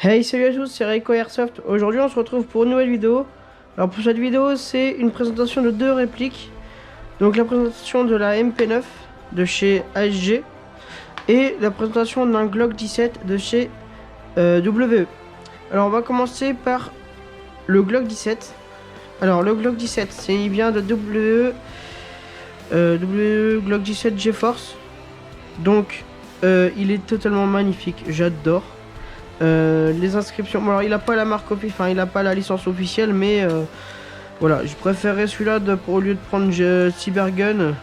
Hey, salut à tous, c'est Reiko Airsoft. Aujourd'hui, on se retrouve pour une nouvelle vidéo. Alors, pour cette vidéo, c'est une présentation de deux répliques. Donc, la présentation de la MP9 de chez ASG et la présentation d'un Glock 17 de chez WE. Alors, on va commencer par le Glock 17. Alors, le Glock 17, il vient de WE Glock 17 GeForce. Donc, il est totalement magnifique, j'adore. Les inscriptions, bon, alors il a pas la marque officielle, enfin il a pas la licence officielle, mais voilà, je préférais celui-là au lieu de prendre Cybergun.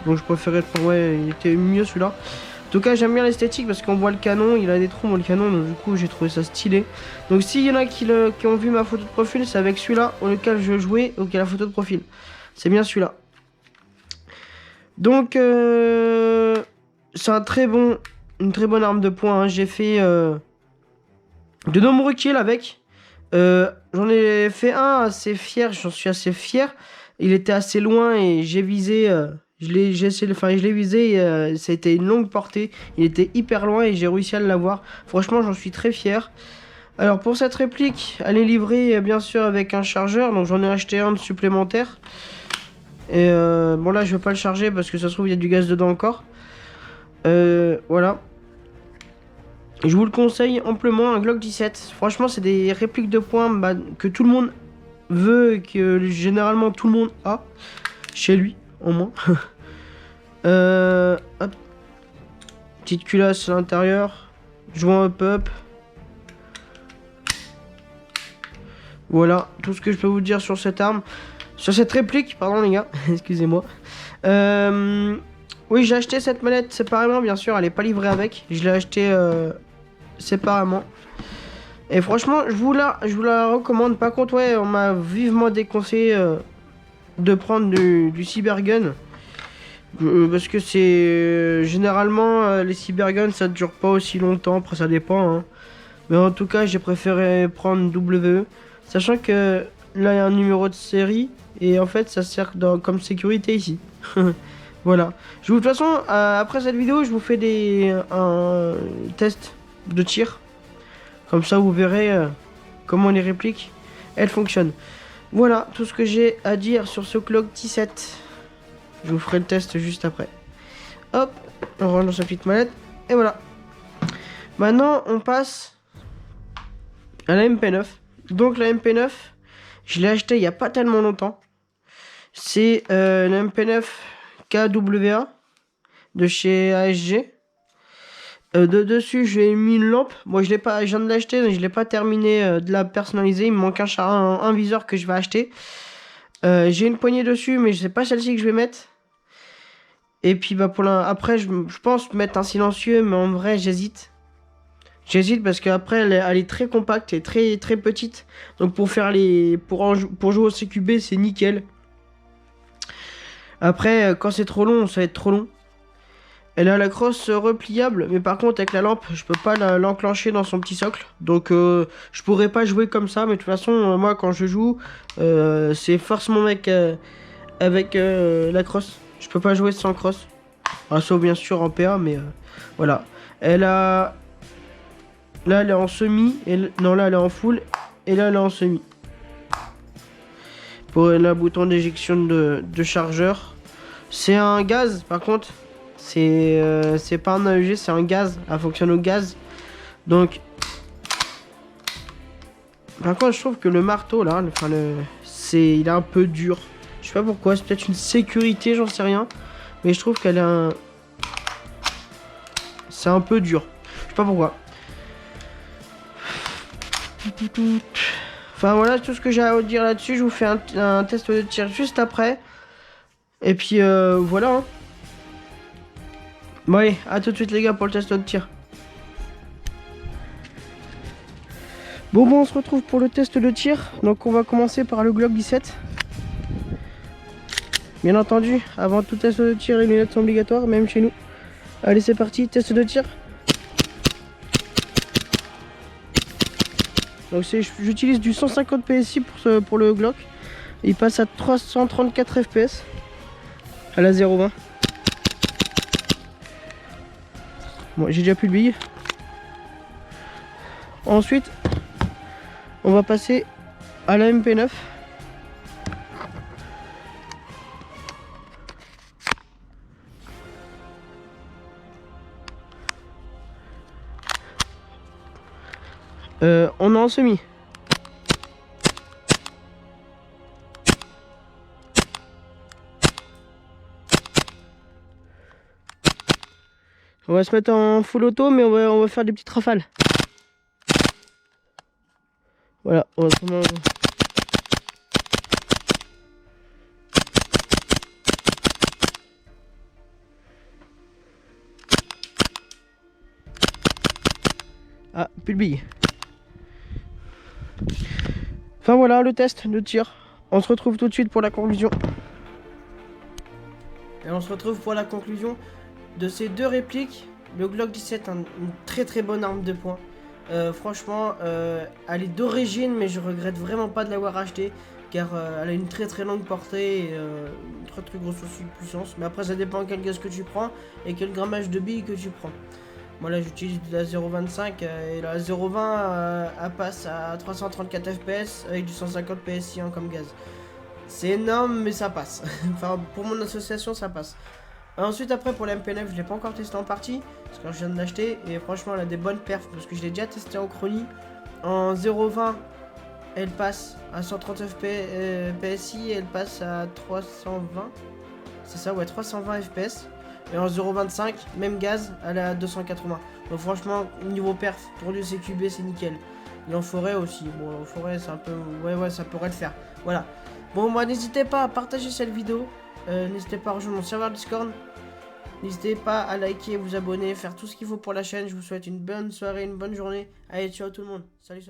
Donc je préférais prendre, ouais, il était mieux celui-là. En tout cas, j'aime bien l'esthétique parce qu'on voit le canon, il a des trous dans le canon, donc du coup j'ai trouvé ça stylé. Donc s'il y en a qui ont vu ma photo de profil, c'est avec celui-là auquel je jouais, auquel la photo de profil. C'est bien celui-là. Donc c'est une très bonne arme de poing, hein. J'ai fait de nombreux kills avec. J'en ai fait un assez fier, j'en suis assez fier. Il était assez loin et j'ai visé. Je l'ai visé et ça a été une longue portée. Il était hyper loin et j'ai réussi à l'avoir. Franchement, j'en suis très fier. Alors pour cette réplique, elle est livrée bien sûr avec un chargeur. Donc j'en ai acheté un de supplémentaire. Et bon là, je vais pas le charger parce que ça se trouve il y a du gaz dedans encore. Voilà. Je vous le conseille amplement, un Glock 17. Franchement, c'est des répliques de poing que tout le monde veut et que généralement tout le monde a. Chez lui, au moins. Hop. Petite culasse à l'intérieur. Joint up. Voilà, tout ce que je peux vous dire sur cette arme. Sur cette réplique, pardon les gars. Excusez-moi. Oui, j'ai acheté cette manette séparément, bien sûr. Elle n'est pas livrée avec. Je l'ai acheté séparément. Et franchement, je vous la recommande. Par contre, ouais, on m'a vivement déconseillé de prendre du Cybergun. Parce que c'est généralement les Cyberguns, ça dure pas aussi longtemps. Après, ça dépend, hein. Mais en tout cas, j'ai préféré prendre WE. Sachant que là, il y a un numéro de série. Et en fait, ça sert comme sécurité ici. Voilà. De toute façon, après cette vidéo, je vous fais un test de tir. Comme ça, vous verrez comment les répliques, elles fonctionnent. Voilà tout ce que j'ai à dire sur ce Glock 17. Je vous ferai le test juste après. Hop, on range dans sa petite mallette. Et voilà. Maintenant, on passe à la MP9. Donc la MP9, je l'ai acheté il n'y a pas tellement longtemps. C'est la MP9 KWA de chez ASG. Dessus, j'ai mis une lampe. Moi, je viens de l'acheter, mais je l'ai pas terminé de la personnaliser. Il me manque un viseur que je vais acheter. J'ai une poignée dessus, mais je sais pas celle-ci que je vais mettre. Et puis, après, je pense mettre un silencieux, mais en vrai, j'hésite. J'hésite parce qu'après, elle est très compacte et très très petite. Donc, pour jouer au CQB, c'est nickel. Après, quand c'est trop long, ça va être trop long. Elle a la crosse repliable, mais par contre avec la lampe, je peux pas l'enclencher dans son petit socle. Donc je pourrais pas jouer comme ça, mais de toute façon, moi quand je joue, c'est forcément avec la crosse. Je peux pas jouer sans crosse. Ah, sauf bien sûr en PA, mais voilà. Là, elle est en semi, non là elle est en full, et là elle est en semi. Pour le bouton d'éjection de chargeur. C'est un gaz par contre. C'est pas un AEG, c'est un gaz. Elle fonctionne au gaz. Donc, par contre, je trouve que le marteau là, il est un peu dur. Je sais pas pourquoi, c'est peut-être une sécurité, j'en sais rien. Mais je trouve c'est un peu dur. Je sais pas pourquoi. Enfin voilà tout ce que j'ai à vous dire là-dessus. Je vous fais un test de tir juste après. Et puis voilà. Hein. Bon allez, à tout de suite les gars pour le test de tir. Bon, on se retrouve pour le test de tir. Donc on va commencer par le Glock 17. Bien entendu, avant tout test de tir, les lunettes sont obligatoires, même chez nous. Allez c'est parti, test de tir. Donc j'utilise du 150 PSI pour le Glock. Il passe à 334 FPS à la 0,20. Bon, j'ai déjà plus de billes. Ensuite, on va passer à la MP9. On est en semi. On va se mettre en full auto, mais on va faire des petites rafales. Voilà, on va commencer. Ah, plus de billes. Enfin voilà, le test de tir. On se retrouve tout de suite pour la conclusion. Et on se retrouve pour la conclusion de ces deux répliques. Le Glock 17, une très très bonne arme de poing. Franchement, elle est d'origine, mais je regrette vraiment pas de l'avoir achetée. Car elle a une très très longue portée et une très très grosse aussi de puissance. Mais après, ça dépend quel gaz que tu prends et quel grammage de billes que tu prends. Moi là j'utilise de la 0.25 et la 0.20 elle passe à 334 fps avec du 150 PSI comme gaz. C'est énorme mais ça passe. Enfin pour mon association ça passe. Ensuite après pour la MP9 je l'ai pas encore testé en partie parce que je viens de l'acheter et franchement elle a des bonnes perfs parce que je l'ai déjà testé en chronie. En 0.20 elle passe à 130 PSI et elle passe à 320. C'est ça ouais 320 fps. Et en 0.25, même gaz, elle est à 280. Donc franchement, niveau perf, pour le CQB, c'est nickel. Et en forêt aussi. Bon, en forêt, c'est un peu... Ouais, ça pourrait le faire. Voilà. Bon, moi, n'hésitez pas à partager cette vidéo. N'hésitez pas à rejoindre mon serveur Discord. N'hésitez pas à liker, vous abonner, faire tout ce qu'il faut pour la chaîne. Je vous souhaite une bonne soirée, une bonne journée. Allez, ciao tout le monde. Salut.